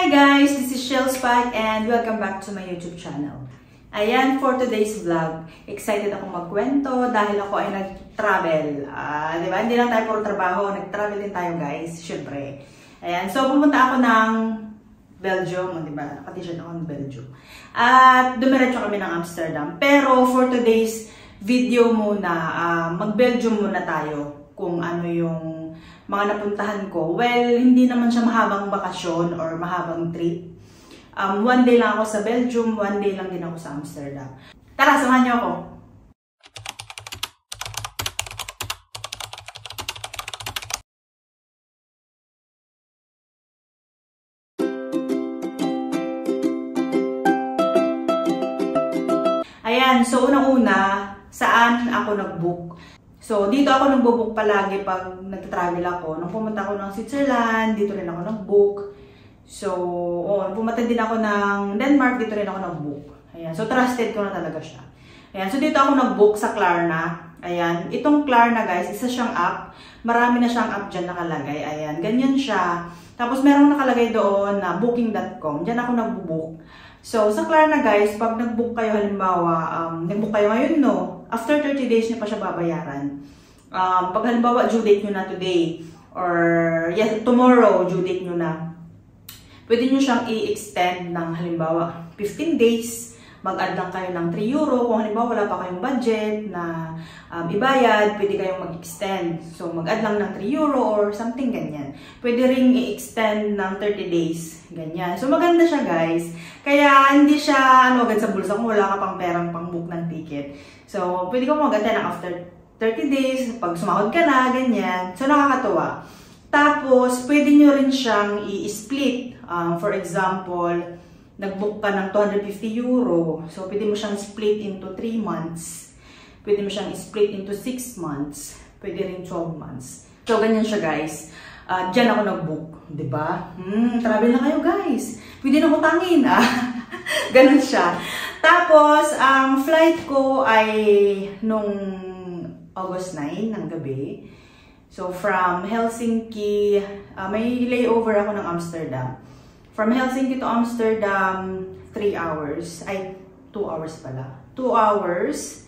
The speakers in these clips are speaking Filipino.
Hi guys! This is Shell Spike and welcome back to my YouTube channel. Ayan, for today's vlog, excited ako magkwento dahil ako ay nag-travel. Diba? Hindi lang tayo puro trabaho, nag-travel din tayo guys, syempre. Ayan, so pumunta ako ng Belgium, diba? Naka-t-shirt ako ng Belgium. At dumiretso kami ng Amsterdam. Pero for today's video muna, mag-Belgium muna tayo kung ano yung mga napuntahan ko. Well, hindi naman siya mahabang bakasyon or mahabang trip. One day lang ako sa Belgium, one day lang din ako sa Amsterdam. Tara, samahan niyo ako! Ayan, so unang-una, saan ako nag-book? So, dito ako nag-book palagi pag nag-travel ako. Nung pumunta ako ng Switzerland, dito rin ako nag-book. So, pumunta din ako ng Denmark, dito rin ako nag-book. Ayan, so trusted ko na talaga siya. Ayan, so dito ako nag-book sa Klarna. Ayan, itong Klarna guys, isa siyang app. Marami na siyang app dyan nakalagay. Ayan, ganyan siya. Tapos merong nakalagay doon na booking.com. Dyan ako nag-book. So, sa Klarna guys, pag nag-book kayo, halimbawa, nag-book kayo ngayon, no? After 30 days nyo pa siya babayaran. Pag halimbawa, due date nyo na today, or yes, tomorrow, due date nyo na, pwede nyo siyang i-extend ng halimbawa 15 days, mag-add lang kayo ng 3 euro. Kung halimbawa wala pa kayong budget na ibayad, pwede kayong mag-extend. So, mag-add lang ng 3 euro or something ganyan. Pwede ring i-extend ng 30 days, ganyan. So, maganda siya guys. Kaya, hindi siya agad sa bulsa kung wala ka pang perang pang-book ng ticket. So, pwede ka mag-attend ng after 30 days, pag sumahod ka na, ganyan. So, nakakatuwa. Tapos, pwede nyo rin siyang i-split. For example, nag-book ka ng 250 euro. So, pwede mo siyang split into 3 months. Pwede mo siyang split into 6 months. Pwede rin 12 months. So, ganyan siya guys. Diyan ako nag-book. Diba? Travel na kayo guys. Pwede na utangin. Ganun siya. Tapos, ang flight ko ay nung August 9 ng gabi. So, from Helsinki, may layover ako ng Amsterdam. From Helsinki to Amsterdam, 3 hours. Ay, 2 hours pala. 2 hours.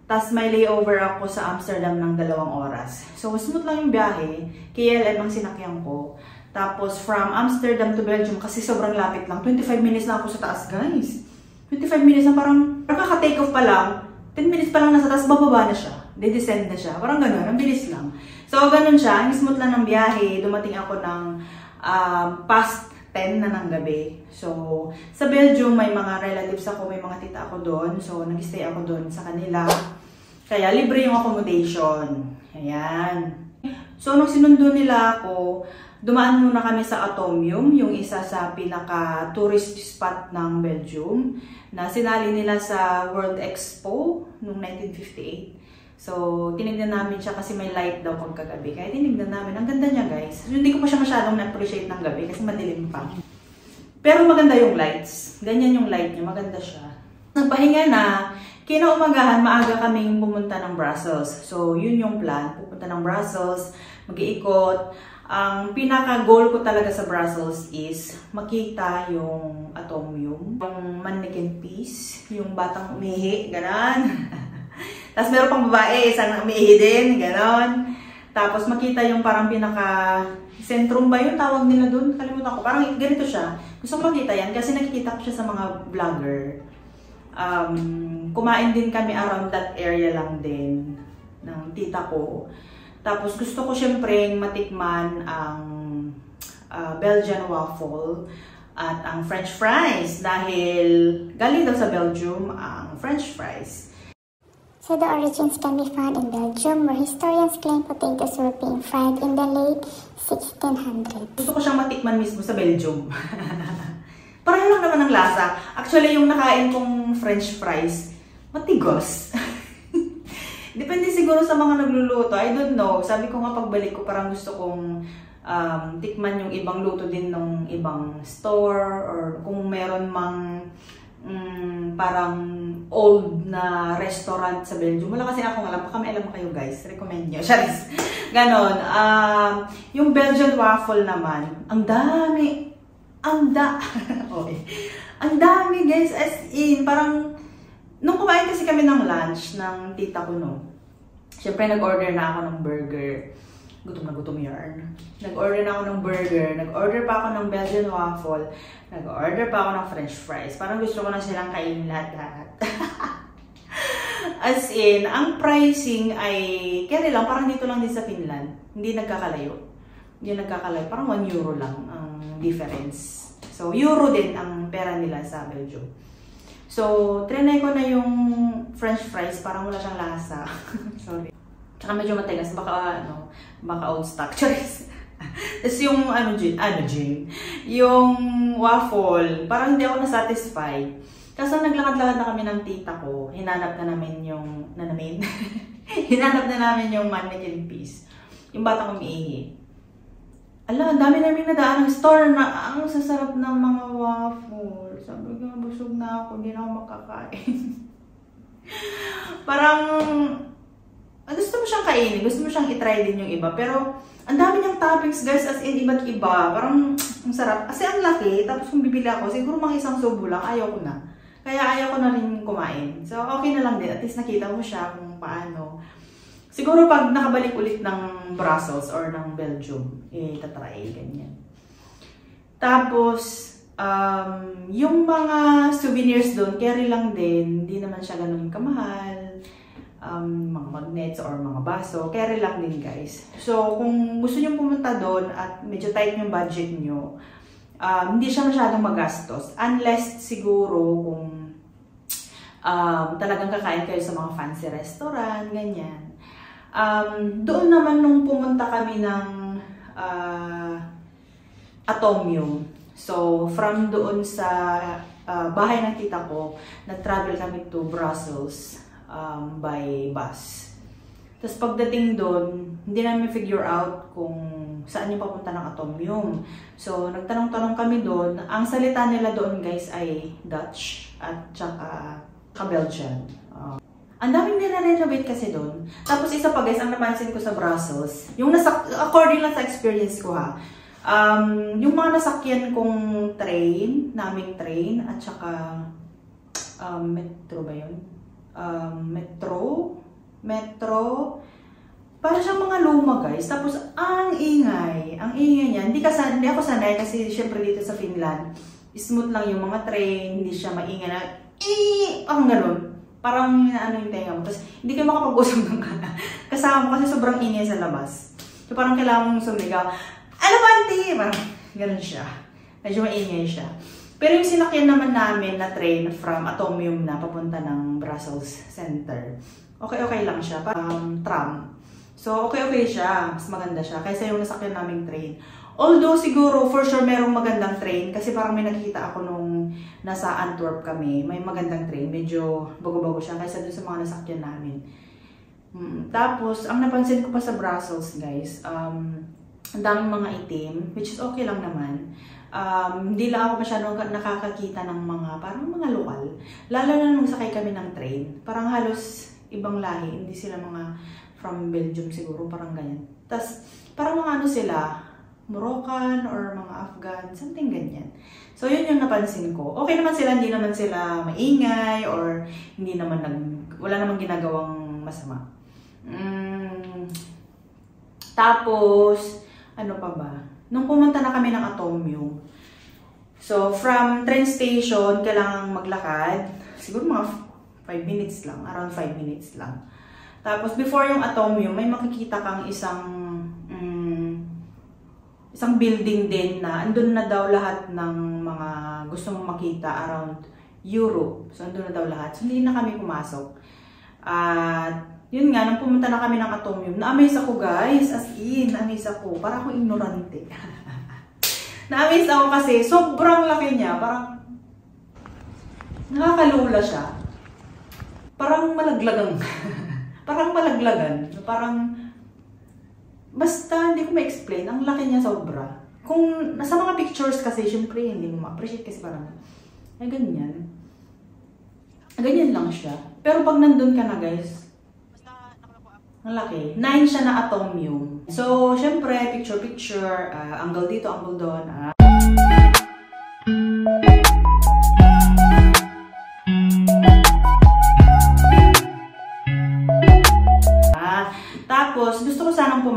Tapos may layover ako sa Amsterdam ng 2 oras. So, smooth lang yung biyahe. KLM ang sinakyan ko. Tapos, from Amsterdam to Belgium, kasi sobrang lapit lang. 25 minutes lang ako sa taas, guys. 25 minutes na parang kaka-take off pa lang. 10 minutes pa lang nasa taas, bababa na siya. De-descend na siya. Parang gano'n, ang bilis lang. So, ganun siya. Ang smooth lang ng biyahe. Dumating ako ng past 10 na ng gabi. So, sa Belgium, may mga relatives ako, may mga tita ako doon. So, nag-stay ako doon sa kanila. Kaya, libre yung accommodation. Ayan. So, nung sinundo nila ako, dumaan muna kami sa Atomium, yung isa sa pinaka-tourist spot ng Belgium, na sinali nila sa World Expo noong 1958. So, tinignan namin siya kasi may light daw pagkagabi. Kaya tinignan namin. Ang ganda niya guys. So, hindi ko pa siya masyadong na-appreciate ng gabi kasi madilim pa. Pero maganda yung lights. Ganyan yung light niya. Maganda siya. Nagpahinga na. Kinaumagahan, maaga kaming pumunta ng Brussels. So, yun yung plan. Pupunta ng Brussels, mag-iikot. Ang pinaka-goal ko talaga sa Brussels is makita yung Atomium, yung mannequin piece, yung batang umihi, gano'n. Tapos meron pang babae, isang umiihi din, gano'n. Tapos makita yung parang pinaka-sentrum ba yung tawag nila doon? Kalimutan ko. Parang ganito siya. Gusto ko makita yan kasi nakikita ko siya sa mga vlogger. Kumain din kami around that area lang din ng tita ko. Tapos gusto ko syempre matikman ang Belgian waffle at ang French fries dahil galing daw sa Belgium ang French fries. So the origins can be found in Belgium, where historians claim potatoes were being fried in the late 1600s. Gusto ko siyang matikman mismo sa Belgium. Pareho lang naman ang lasa. Actually, yung nakain kong French fries, matigos. Depende siguro sa mga nagluluto. I don't know. Sabi ko nga pagbalik ko, parang gusto kong tikman yung ibang luto din ng ibang store or kung meron mang parang old na restaurant sa Belgium. Wala kasi akong alam. Baka may alam kayo guys. Recommend nyo. Charis. Ganon. Yung Belgian waffle naman, ang dami. Okay. Ang dami guys, as in, parang, nung kumain kasi kami ng lunch ng tita ko, no? Siyempre, nag-order na ako ng burger. Gutom na gutom yarn. Nag-order na ako ng burger, nag-order pa ako ng Belgian waffle, nag-order pa ako ng french fries. Parang gusto ko na silang kainin lahat-lahat. As in, ang pricing ay, kaya lang, parang dito lang din sa Finland. Hindi nagkakalayo. Hindi nagkakalayo. Parang 1 euro lang ang difference. So, euro din ang pera nila sa Belgium. So, trinay ko na yung french fries. Parang wala siyang lasa. Sorry. Tsaka medyo matigas. Baka old stock. Choice. Tapos yung, yung waffle, parang hindi ako na-satisfy. Kaso naglakad-lakad na kami ng tita ko. Hinanap na namin yung, hinanap na namin yung mannequin piece. Yung batang umiihi. Ala, ang dami namin nadaan ng store na ang sasarap ng mga waffle. Sabi ko, busog na ako, hindi na ako makakain. Parang, gusto mo siyang kainin, gusto mo siyang itry din yung iba. Pero, ang dami niyang toppings guys, as in iba't iba. Parang, ang sarap. Kasi ang laki, tapos kung bibili ako, siguro mga isang subo lang, ayaw ko na. Kaya ayaw ko na rin kumain. So, okay na lang din. At least nakita mo siya kung paano. Siguro pag nakabalik ulit ng Brussels or ng Belgium, itatry, ganyan. Tapos, yung mga souvenirs doon, carry lang din. Hindi naman siya ganun kamahal. Mga magnets or mga baso, carry lang din guys. So, kung gusto nyo pumunta doon at medyo tight yung budget nyo, hindi siya masyadong magastos. Unless siguro kung talagang kakain kayo sa mga fancy restaurant, ganyan. Doon naman nung pumunta kami ng Atomium. So, from doon sa bahay ng tita ko, nag-travel kami to Brussels by bus. Tapos pagdating doon, hindi namin figure out kung saan yung papunta ng Atomium. So, nagtanong-tanong kami doon. Ang salita nila doon guys ay Dutch at saka ka-Belgian. Ang daming nire-renovate kasi doon. Tapos isa pa guys, ang napansin ko sa Brussels, yung according lang sa experience ko ha, yung mga nasakyan kong naming train, at saka metro ba yun? Metro, para siyang mga luma guys. Tapos ang ingay niya. Hindi ako sanay kasi syempre dito sa Finland, smooth lang yung mga train, hindi siya maingay na, ang ganun. Parang ano yung tenga mo. Tapos hindi kayo makapag-usap ng kasama mo kasi sobrang ingay sa labas. So parang kailangan mong sumigaw, ano ba auntie? Parang ganun siya. Medyo maingay siya. Pero yung sinakyan naman namin na train from Atomium na papunta ng Brussels Center, okay lang siya. Tram. So okay siya. Mas maganda siya kaysa yung nasakyan naming train. Although siguro for sure merong magandang train kasi parang may nakikita ako nung nasa Antwerp kami. May magandang train. Medyo bago-bago siya kaysa dun sa mga nasakyan namin. Tapos, ang napansin ko pa sa Brussels guys, ang daming mga itim, which is okay lang naman. Hindi lang ako masyadong nakakakita ng mga, parang mga lokal. Lalo na nung sakay kami ng train. Parang halos ibang lahi. Hindi sila mga from Belgium siguro, parang ganyan. Tapos, parang mga ano sila, Moroccan or mga Afghan, something ganyan. So, yun yung napansin ko. Okay naman sila, hindi naman sila maingay or hindi naman wala namang ginagawang masama. Tapos, ano pa ba? Nung pumunta na kami ng Atomium, so from train station, kailangang maglakad. Siguro mga 5 minutes lang, around 5 minutes lang. Tapos, before yung Atomium, may makikita kang isang building din na andun na daw lahat ng mga gusto mong makita around Europe. So, andun na daw lahat. So, hindi na kami pumasok. At, yun nga, nung pumunta na kami ng Atomium, na-amaze ako guys. As in, na-amaze ako. Parang akong ignorante. Na-amaze ako kasi sobrang laki niya. Parang, nakakalula siya. Parang malaglagan. Parang malaglagan. Parang, basta hindi ko ma-explain, ang laki niya sobra. Kung nasa mga pictures kasi, syempre hindi mo ma-appreciate kasi parang, ay ganyan. Ganyan lang siya. Pero pag nandun ka na guys, ang laki. 9 siya na Atomium. So, syempre, picture-picture, angle dito, angle doon.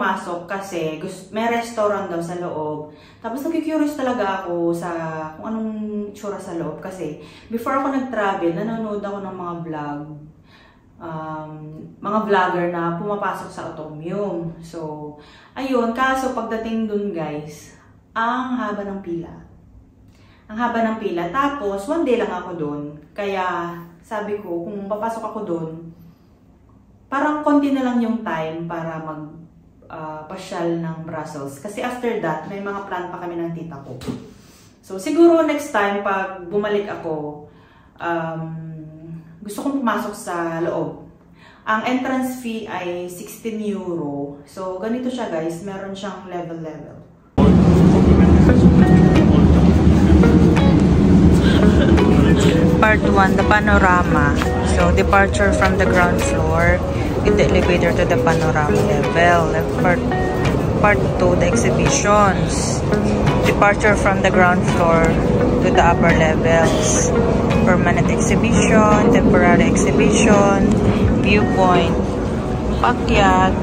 pumasok kasi may restaurant daw sa loob. Tapos nag-curious talaga ako sa kung anong itsura sa loob kasi before ako nag-travel, nanonood ako ng mga vlog. Mga vlogger na pumapasok sa Atomium. So, ayun, kaso pagdating dun guys, ang haba ng pila. Ang haba ng pila. Tapos, one day lang ako dun. Kaya, sabi ko, kung papasok ako dun, parang konti na lang yung time para pasyal ng Brussels. Kasi after that, may mga plan pa kami ng tita ko. So, siguro next time, pag bumalik ako, gusto kong pumasok sa loob. Ang entrance fee ay 16 euro. So, ganito siya guys. Meron siyang level-level. Part 1, the panorama. So, departure from the ground floor with the elevator to the panorama level. Part 2, the exhibitions. Departure from the ground floor to the upper levels. Permanent exhibition, temporary exhibition, viewpoint, pakyat,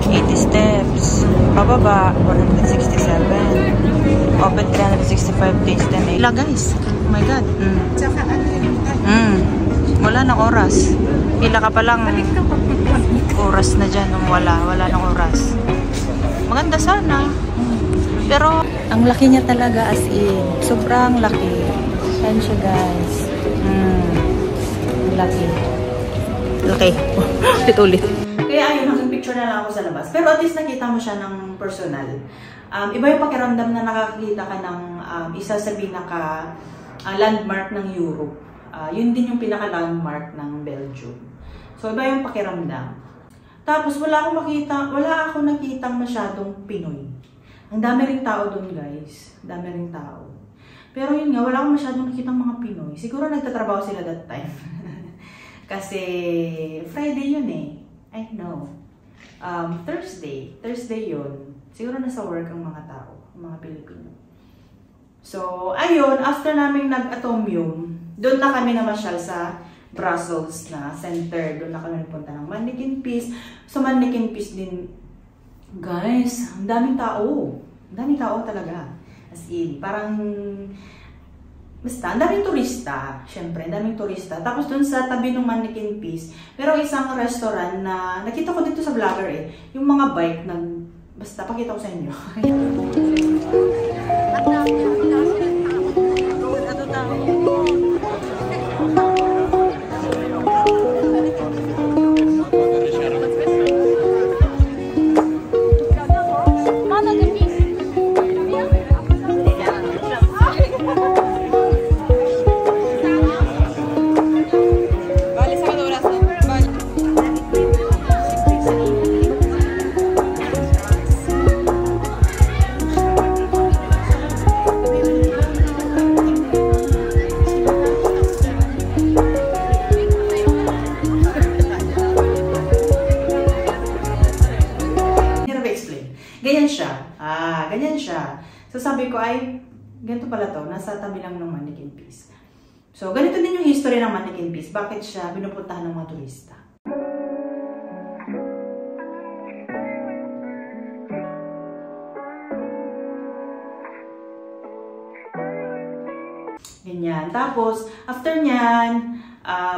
80 steps, pababa, 167, open 365 days na may. Ila guys, oh my god. Tsaka ano yun? Wala nang oras. Pila ka pa lang. Oras na dyan. Wala nang oras. Maganda sana. Pero, ang laki niya talaga as in. Sobrang laki. Yan siya guys. Laki. Laki. Ulit-ulit. Kaya ayun, nag-picture na lang ako sa labas. Pero at least nakita mo siya ng personal. Iba yung pakiramdam na nakakita ka ng isa sa pinaka landmark ng Europe. Yun din yung pinaka-landmark ng Belgium. So, iba yung pakiramdam. Tapos, wala akong nakitang masyadong Pinoy. Ang dami ring tao dun, guys. Dami ring tao. Pero yun nga, wala akong masyadong nakitang mga Pinoy. Siguro nagtatrabaho sila that time. Kasi, Friday yun eh. I know. Thursday yun. Siguro nasa work ang mga tao, ang mga Pilipino. So, ayun, after namin nag-Atomium, doon na kami namasyal sa Brussels na center. Doon na kami nagpunta ng Manneken Pis. Sa Manneken Pis din, guys, ang daming tao. Ang daming tao talaga. As in, parang, basta, ang daming turista. Siyempre, ang daming turista. Tapos doon sa tabi ng Manneken Pis, pero isang restaurant na, nakita ko dito sa vlogger eh, yung mga bike na, basta, pakita ko sa inyo. Ganyan siya. So sabi ko ay, ganito pala to, nasa tabi lang ng Manneken Pis. So ganito din yung history ng Manneken Pis. Bakit siya pinupuntahan ng mga turista? Ganyan. Tapos, after nyan,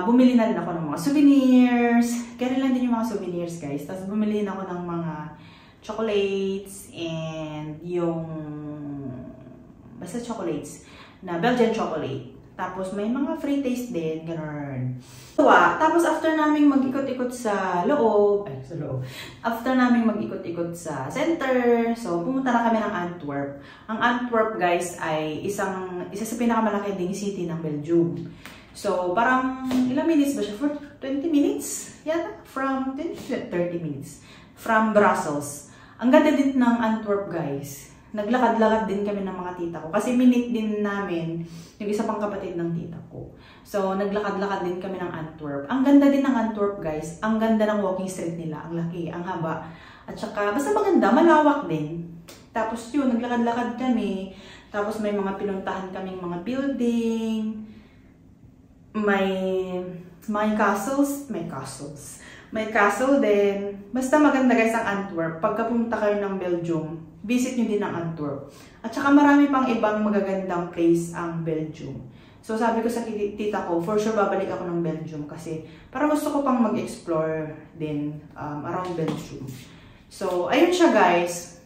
bumili na rin ako ng mga souvenirs. Kaya lang din yung mga souvenirs, guys. Tapos bumili na ako ng mga chocolates and yung basta chocolates na Belgian chocolate. Tapos may mga free taste din, gano'n. Tapos after naming mag-ikot-ikot sa loob, after naming mag-ikot-ikot sa center, so pumunta na kami ng Antwerp. Ang Antwerp, guys, ay isa sa pinakamalaki ding city ng Belgium. So parang ilang minutes ba siya? For 20 minutes? Yeah, from 20 to 30 minutes. From Brussels. Ang ganda din ng Antwerp, guys. Naglakad-lakad din kami ng mga tita ko. Kasi minute din namin yung isa pang kapatid ng tita ko. So, naglakad-lakad din kami ng Antwerp. Ang ganda din ng Antwerp, guys. Ang ganda ng walking street nila. Ang laki, ang haba. At saka, basta maganda, malawak din. Tapos yun, naglakad-lakad kami. Tapos may mga pinuntahan kaming mga building. May castles. May castle din. Basta maganda guys ang Antwerp. Pagka pumunta kayo ng Belgium, visit nyo din ang Antwerp. At saka marami pang ibang magagandang place ang Belgium. So sabi ko sa tita ko, for sure babalik ako ng Belgium kasi parang gusto ko pang mag-explore din around Belgium. So ayun siya guys.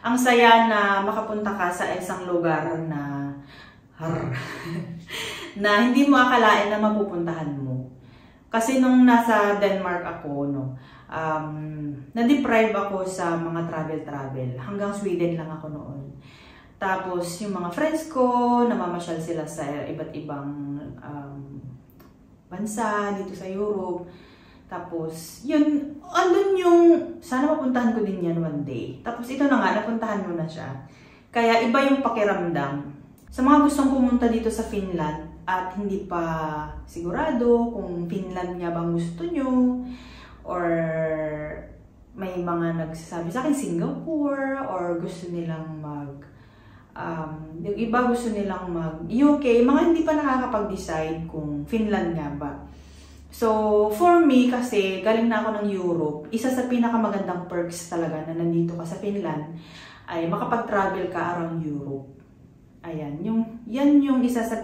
Ang saya na makapunta ka sa isang lugar na na hindi mo akalain na mapupuntahan mo. Kasi nung nasa Denmark ako, na-deprive ako sa mga travel. Hanggang Sweden lang ako noon. Tapos yung mga friends ko, namamasyal sila sa iba't ibang bansa dito sa Europe. Tapos, yun, andun yung, sana mapuntahan ko din yan one day. Tapos ito na nga, napuntahan mo na siya. Kaya iba yung pakiramdam. Sa mga gustong pumunta dito sa Finland at hindi pa sigurado kung Finland nga bang gusto nyo, or may mga nagsasabi sa akin Singapore, or gusto nilang yung iba gusto nilang mag-UK, mga hindi pa nakakapag-decide kung Finland nga ba. So, for me kasi, galing na ako ng Europe, isa sa pinakamagandang perks talaga na nandito ka sa Finland ay makapag-travel ka around Europe. Ayan, yan yung isa sa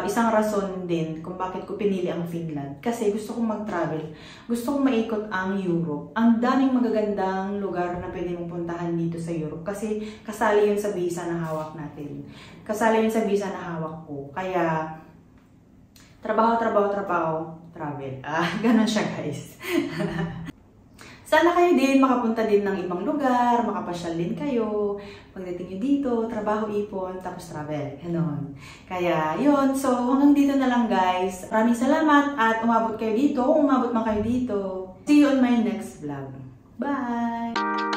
isang rason din kung bakit ko pinili ang Finland. Kasi gusto kong mag-travel, gusto kong maikot ang Europe. Ang daming magagandang lugar na pwede mong puntahan dito sa Europe kasi kasali yun sa visa na hawak natin. Kasali yun sa visa na hawak ko. Kaya, trabaho, travel. Ganon siya guys. Sana kayo din makapunta din ng ibang lugar, makapasyal din kayo. Pagdating nyo dito, trabaho, ipon, tapos travel. Ganon. Kaya yun, so hanggang dito na lang guys. Maraming salamat at umabot kayo dito. Kung umabot man kayo dito. See you on my next vlog. Bye!